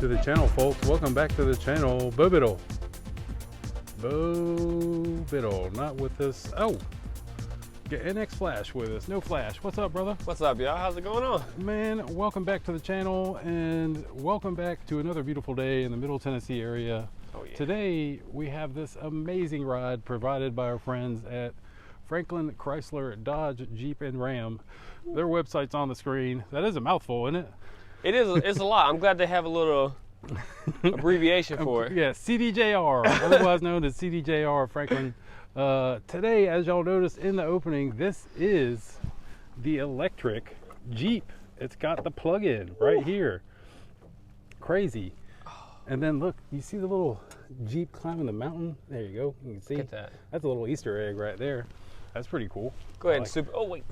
the channel, folks. Welcome back to the channel. Bo Biddle, not with us. Oh, get NX Flash with us. No Flash. What's up, brother? What's up, y'all? How's it going on? Man, welcome back to the channel and welcome back to another beautiful day in the Middle Tennessee area. Oh, yeah. Today we have this amazing ride provided by our friends at Franklin Chrysler Dodge Jeep and Ram. Their website's on the screen. That is a mouthful, isn't it? It is. It's a lot. I'm glad they have a little abbreviation for it. Yeah, CDJR, otherwise known as CDJR Franklin. Today, as y'all noticed in the opening, this is the electric Jeep. It's got the plug-in right here. Crazy. And then look, you see the little Jeep climbing the mountain? There you go. You can see. Look at that. That's a little Easter egg right there. That's pretty cool. Go ahead and super. Oh wait.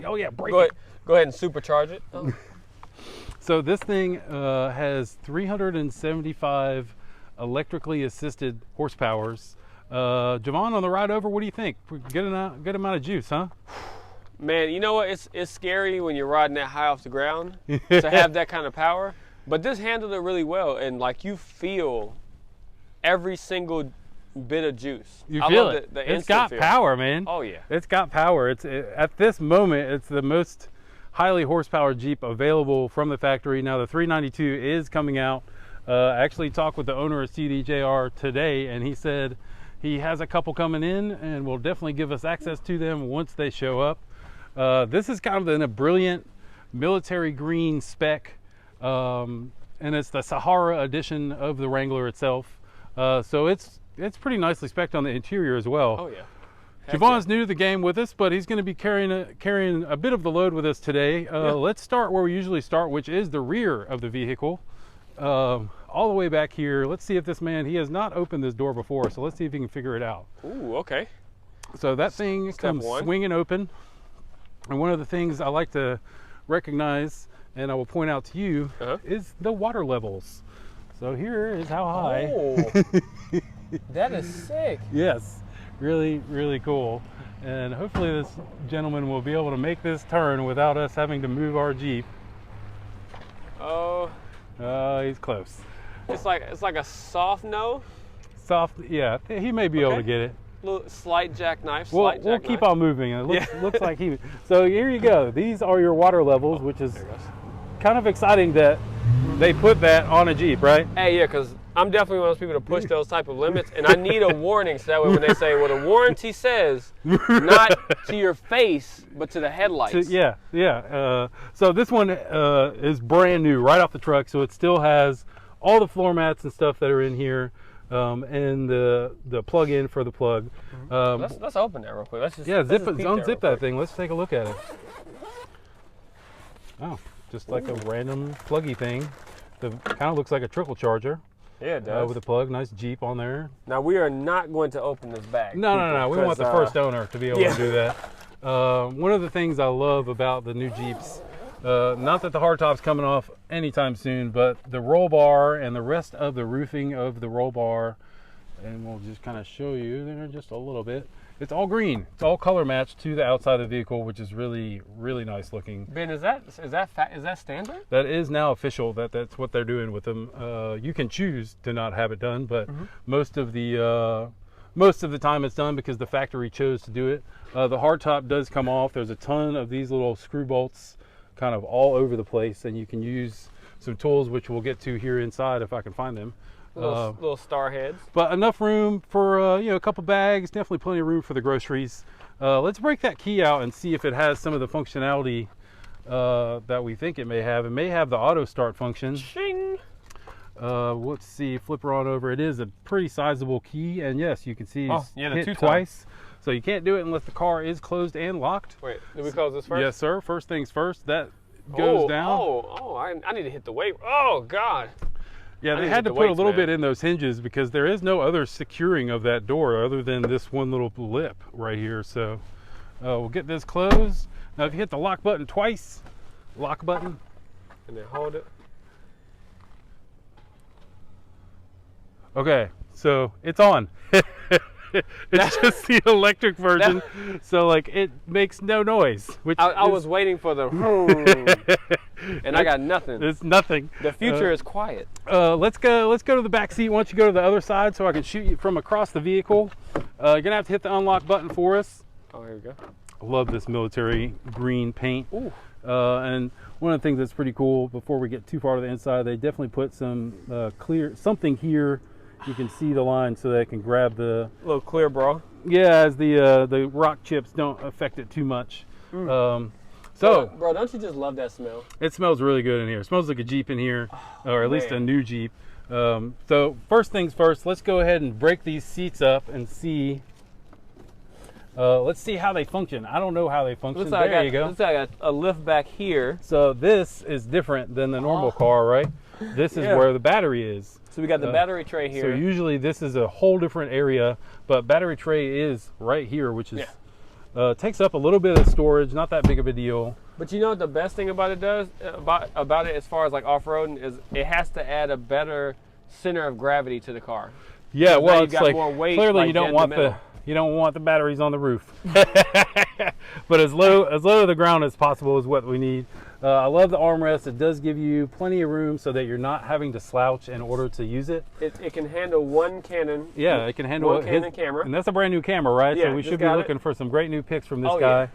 Oh yeah, break Go it. ahead and supercharge it. Oh. So this thing has 375 electrically assisted horsepowers. Javon, on the ride over, what do you think? Good amount of juice, huh? Man, you know what? It's scary when you're riding that high off the ground to have that kind of power. But this handled it really well, and like you feel every single bit of juice. You feel it. It's got power, man. Oh yeah. It's got power. At this moment, it's the most highly horsepower Jeep available from the factory. Now the 392 is coming out. I actually talked with the owner of CDJR today, and he said he has a couple coming in and will definitely give us access to them once they show up. This is kind of in a brilliant military green spec, and it's the Sahara edition of the Wrangler itself. So it's pretty nicely spec'd on the interior as well. Oh yeah. Javon's new to the game with us, but he's going to be carrying a bit of the load with us today. Let's start where we usually start, which is the rear of the vehicle. All the way back here. Let's see if this man, he has not opened this door before, so let's see if he can figure it out. Ooh, okay. So that thing comes swinging open. And one of the things I like to recognize, and I will point out to you, is the water levels. So here is how high. Oh, that is sick. Yes. Really, really cool. And hopefully this gentleman will be able to make this turn without us having to move our Jeep. Oh. He's close. It's like a soft no. Soft, yeah. He may be able to get it. Little slight jackknife. We'll keep on moving. It looks like he. So here you go. These are your water levels, which is kind of exciting that they put that on a Jeep, right? Hey, yeah, because I'm definitely one of those people to push those type of limits, and I need a warning so that way when they say, well, the warranty says not to your face, but to the headlights. Yeah. So this one is brand new right off the truck, so it still has all the floor mats and stuff that are in here, and the plug-in for the plug. Let's open that real quick. Let's just unzip that thing. Let's take a look at it. Oh, just like a random pluggy thing. Kind of looks like a trickle charger. Yeah, it does. With a plug, nice Jeep on there. Now we are not going to open this bag. No. We want the first owner to be able to do that. One of the things I love about the new Jeeps, not that the hardtop's coming off anytime soon, but the roll bar and the rest of the roofing of the roll bar, and we'll just kind of show you there just a little bit. It's all green. It's all color matched to the outside of the vehicle, which is really, really nice looking. Ben, is that standard? That is now official. That's what they're doing with them. You can choose to not have it done, but most of the time it's done because the factory chose to do it. The hardtop does come off. There's a ton of these little screw bolts kind of all over the place, and you can use some tools, which we'll get to here inside if I can find them. Little star heads. But enough room for a couple bags, definitely plenty of room for the groceries. Let's break that key out and see if it has some of the functionality that we think it may have. It may have the auto start function. Shing. Let's see, flip her on over. It is a pretty sizable key, and yes, you can see hit twice. So you can't do it unless the car is closed and locked. Wait, did we close this first? Yes, sir. First things first. That goes down. I need to hit the weight. Oh God. Yeah, they had to put a little bit in those hinges because there is no other securing of that door other than this one little lip right here. So we'll get this closed. Now if you hit the lock button twice, lock button. And then hold it. Okay, so it's on. It's just the electric version. So like it makes no noise. Which I was waiting for the and I got nothing. It's nothing. The future is quiet. Let's go to the back seat. Why don't you go to the other side so I can shoot you from across the vehicle. You're gonna have to hit the unlock button for us. Oh, here we go. I love this military green paint. Ooh. And one of the things that's pretty cool, before we get too far to the inside, they definitely put some something here. You can see the line so they can grab the little clear bra. Yeah, as the rock chips don't affect it too much. So, bro, don't you just love that smell? It smells really good in here. It smells like a Jeep in here, or at least a new Jeep. So first things first, let's go ahead and break these seats up and see. Let's see how they function. I don't know how they function. There you go. Looks like I got a lift back here. So this is different than the normal car, right? This is where the battery is. So we got the battery tray here. So usually this is a whole different area, but battery tray is right here, which is takes up a little bit of storage, not that big of a deal. But you know what the best thing about it does about it as far as like off-roading is it has to add a better center of gravity to the car. Yeah, well, it's like more weight, clearly like you don't want the batteries on the roof. But as low to the ground as possible is what we need. I love the armrest. It does give you plenty of room so that you're not having to slouch in order to use it. It can handle one Canon. Yeah, it can handle one Canon camera. And that's a brand new camera, right? Yeah, so we should be looking for some great new pics from this guy.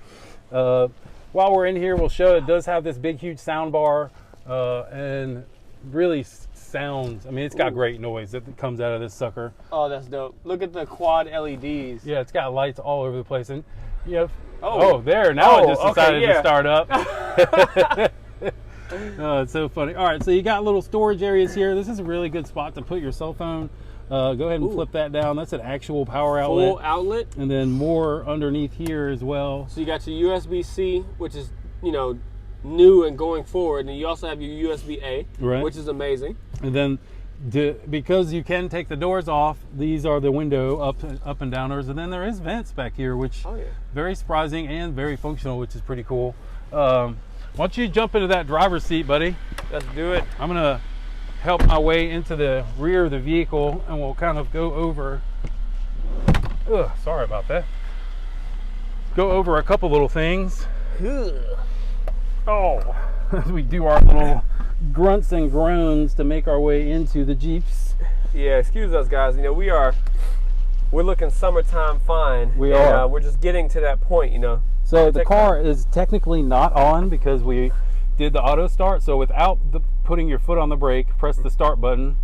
Yeah. While we're in here, we'll show it does have this big, huge sound bar and really sounds. I mean, it's got great noise that comes out of this sucker. Oh, that's dope. Look at the quad LEDs. Yeah, it's got lights all over the place. And there, now it just decided to start up. Oh, it's so funny. All right, so you got little storage areas here. This is a really good spot to put your cell phone. Go ahead and flip that down. That's an actual power outlet. Full outlet. And then more underneath here as well. So you got your USB-C, which is, new and going forward. And you also have your USB-A, which is amazing. And then because you can take the doors off, these are the window up and downers. And then there is vents back here, which very surprising and very functional, which is pretty cool. Why don't you jump into that driver's seat, buddy? Let's do it. I'm gonna help my way into the rear of the vehicle and we'll kind of go over, sorry about that. Go over a couple little things. As we do our little grunts and groans to make our way into the Jeeps. Yeah, excuse us guys. We're looking summertime fine. We are. We're just getting to that point, So the car is technically not on because we did the auto start. So without putting your foot on the brake, press the start button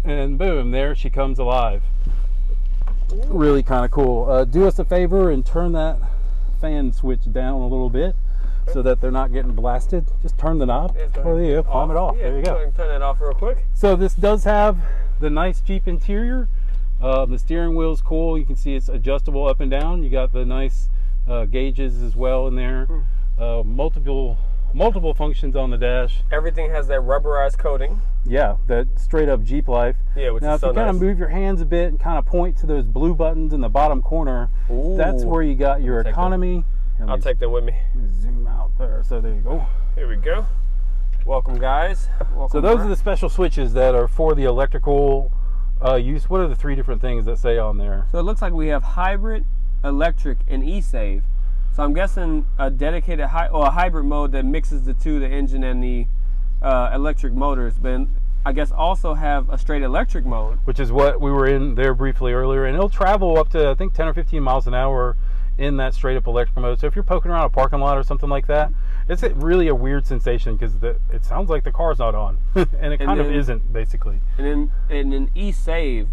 and boom, there she comes alive. Really kind of cool. Do us a favor and turn that fan switch down a little bit so that they're not getting blasted. Just turn the knob. There you go. Palm it off. Yeah, there you go. Turn that off real quick. So this does have the nice Jeep interior. The steering wheel is cool. You can see it's adjustable up and down. You got the nice gauges as well in there. Multiple functions on the dash. Everything has that rubberized coating. Yeah, that straight up Jeep life. Yeah, which now, is so nice. Now, if you kind of move your hands a bit and kind of point to those blue buttons in the bottom corner, that's where you got your economy. I'll take them with me. Zoom out there. So there you go. Here we go. Welcome, guys. Welcome. So those are the special switches that are for the electrical use. What are the three different things that say on there? So it looks like we have hybrid, electric, and e-save. So I'm guessing a dedicated a hybrid mode that mixes the two, the engine and the electric motors. But I guess also have a straight electric mode, which is what we were in there briefly earlier, and it'll travel up to I think 10 or 15 miles an hour in that straight up electric mode. So if you're poking around a parking lot or something like that, it's really a weird sensation because it sounds like the car's not on, and it kind of isn't basically. And then e-save,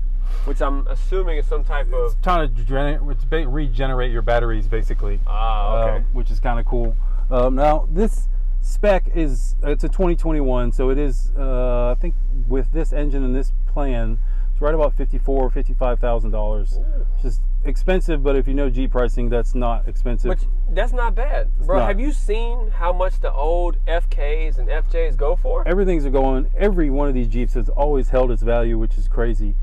which I'm assuming is some type of... It's trying to regenerate your batteries basically. Okay. Which is kind of cool. Now this spec it's a 2021, so it is I think with this engine and this plan, it's right about $54,000 or $55,000. Just expensive, but if you know Jeep pricing, that's not expensive. Which that's not bad, bro. Have you seen how much the old FKs and FJs go for? Everything's going. Every one of these Jeeps has always held its value, which is crazy.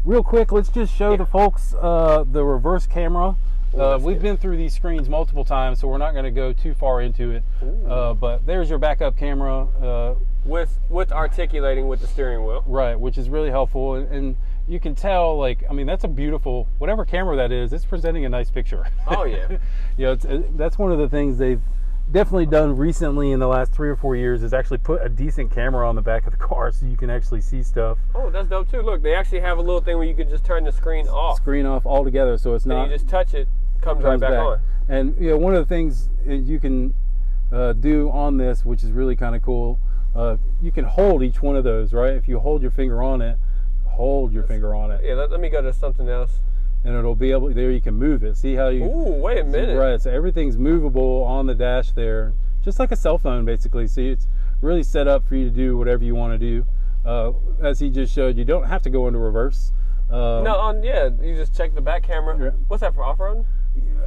Real quick, let's just show the folks the reverse camera. We've been through these screens multiple times, so we're not going to go too far into it. But there's your backup camera with articulating with the steering wheel, right? Which is really helpful. And you can tell, like, I mean, that's a beautiful, whatever camera that is, it's presenting a nice picture. Oh yeah. You know, that's one of the things they've definitely done recently in the last 3 or 4 years, is actually put a decent camera on the back of the car so you can actually see stuff. Oh, that's dope too. Look, they actually have a little thing where you can just turn the screen off. Screen off altogether, so it's not. And you just touch it, comes right back on. And you know, one of the things you can do on this, which is really kind of cool, you can hold each one of those, right? If you hold your finger on it, finger on it. Yeah, let me go to something else. And it'll be able, there you can move it. See how you. Ooh, wait a minute. Right, so everything's movable on the dash there, just like a cell phone basically. See, it's really set up for you to do whatever you want to do. As he just showed, you don't have to go into reverse. Yeah, you just check the back camera. Yeah. What's that, for off-road?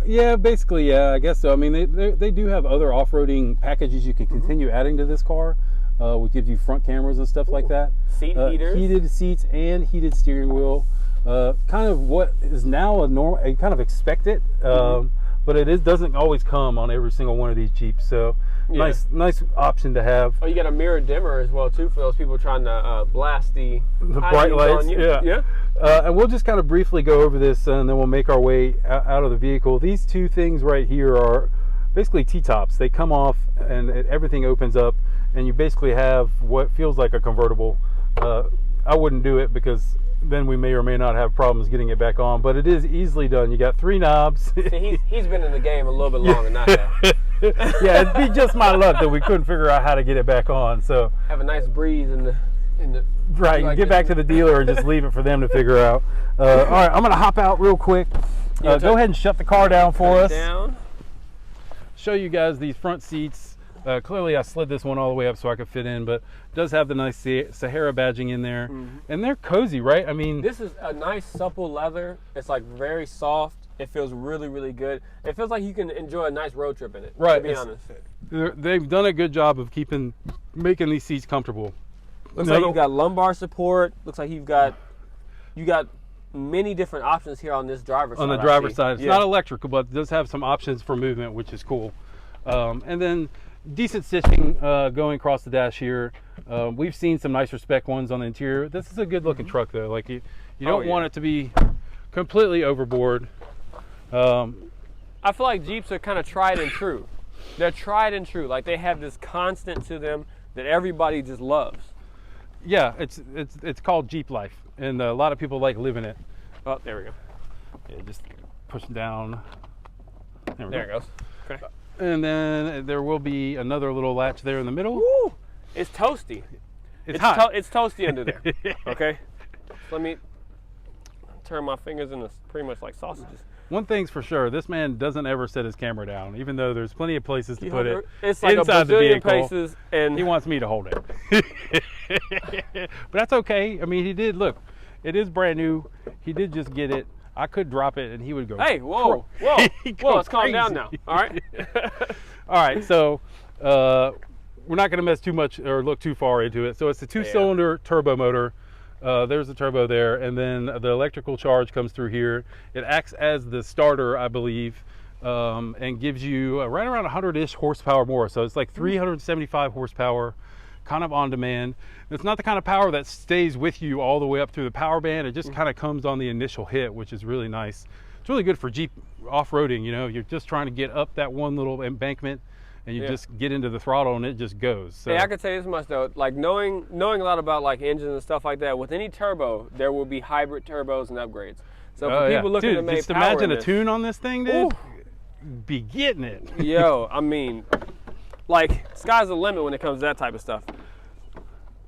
Yeah, basically, yeah, I guess so. I mean, they do have other off-roading packages you can continue adding to this car, which gives you front cameras and stuff like that. Seat heaters. Heated seats and heated steering wheel. Kind of what is now a normal, you kind of expect it, but it doesn't always come on every single one of these Jeeps. So Yeah. nice option to have. Oh, you got a mirror dimmer as well too for those people trying to blast the bright lights. on you. Yeah. And we'll just kind of briefly go over this, and then we'll make our way out of the vehicle. These two things right here are basically T-tops. They come off, and everything opens up, and you basically have what feels like a convertible. I wouldn't do it because then we may or may not have problems getting it back on, but it is easily done. You got 3 knobs. See, he's been in the game a little bit longer than I have. Yeah, it'd be just my luck that we couldn't figure out how to get it back on. So have a nice breeze in the right, like get back to the dealer and just leave it for them to figure out. All right, I'm gonna hop out real quick. Go ahead and shut the car down for us. Show you guys these front seats. Clearly I slid this one all the way up so I could fit in, but it does have the nice Sahara badging in there. And they're cozy, right? I mean, this is a nice supple leather. It's like very soft. It feels really, really good. It feels like you can enjoy a nice road trip in it, right, to be honest. They've done a good job of making these seats comfortable. Looks like you've got lumbar support. Looks like you got many different options here on this driver's side. On the driver's side. It's not electrical, but it does have some options for movement, which is cool. And then decent stitching going across the dash here. We've seen some nicer spec ones on the interior. This is a good looking truck though. Like you don't want it to be completely overboard. I feel like Jeeps are kind of tried and true. They're tried and true. Like they have this constant to them that everybody just loves. Yeah, it's called Jeep life, and a lot of people like living it. Oh, there we go. Yeah, just push down. There it goes. Okay. And then there will be another little latch there in the middle. Woo! It's toasty. It's hot. It's toasty under there. Okay. So let me turn my fingers into pretty much like sausages. One thing's for sure, this man doesn't ever set his camera down, even though there's plenty of places to put it. It's like inside the vehicle. Places, and he wants me to hold it. But that's okay. I mean, he did, look, it is brand new. He did just get it. I could drop it and he would go. Hey, whoa, let's calm down now. All right. All right, so we're not going to mess too much or look too far into it. So it's a 2-cylinder turbo motor. There's the turbo there, and then the electrical charge comes through here. It acts as the starter, I believe, and gives you right around 100-ish horsepower more. So it's like 375 horsepower, kind of on demand. It's not the kind of power that stays with you all the way up through the power band. It just kind of comes on the initial hit, which is really nice. It's really good for Jeep off-roading. You know, you're just trying to get up that one little embankment, and you just get into the throttle and it just goes. So. Hey, I can tell you this much though, like knowing a lot about like engines and stuff like that, with any turbo, there will be hybrid turbos and upgrades. So for people looking to make just power imagine a tune on this thing, dude. Be getting it. Yo, I mean, like sky's the limit when it comes to that type of stuff.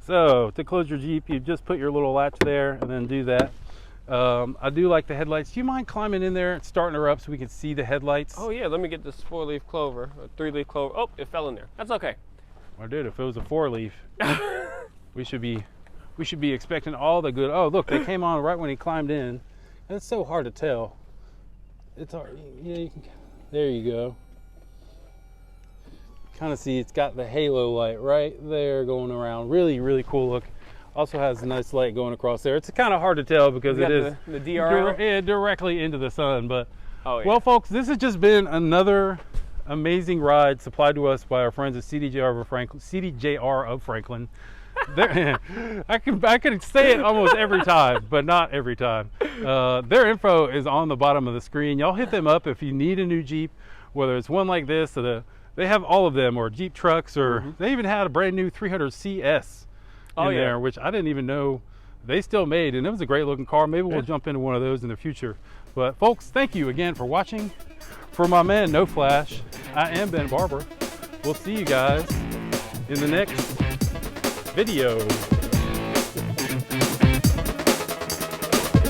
So to close your Jeep, you just put your little latch there and then do that. I do like the headlights. Do you mind climbing in there and starting her up so we can see the headlights? Oh yeah, let me get this 4-leaf clover, or 3-leaf clover. Oh, it fell in there. That's okay. Well, dude, if it was a 4-leaf, we should be expecting all the good. Oh, look, they came on right when he climbed in. It's so hard to tell. It's hard. Yeah, there you go. Kind of see it's got the halo light right there going around. Really, really cool look. Also has a nice light going across there. It's kind of hard to tell because it is the DRL directly into the sun. But well, folks, this has just been another amazing ride supplied to us by our friends at CDJR of Franklin. I can say it almost every time, but not every time. Their info is on the bottom of the screen. Y'all hit them up if you need a new Jeep, whether it's one like this, or they have all of them, or Jeep trucks, or they even had a brand new 300 CS in there, which I didn't even know they still made, and it was a great looking car. Maybe we'll jump into one of those in the future. But folks, thank you again for watching. For my man No Flash, I am Ben Barber. We'll see you guys in the next video.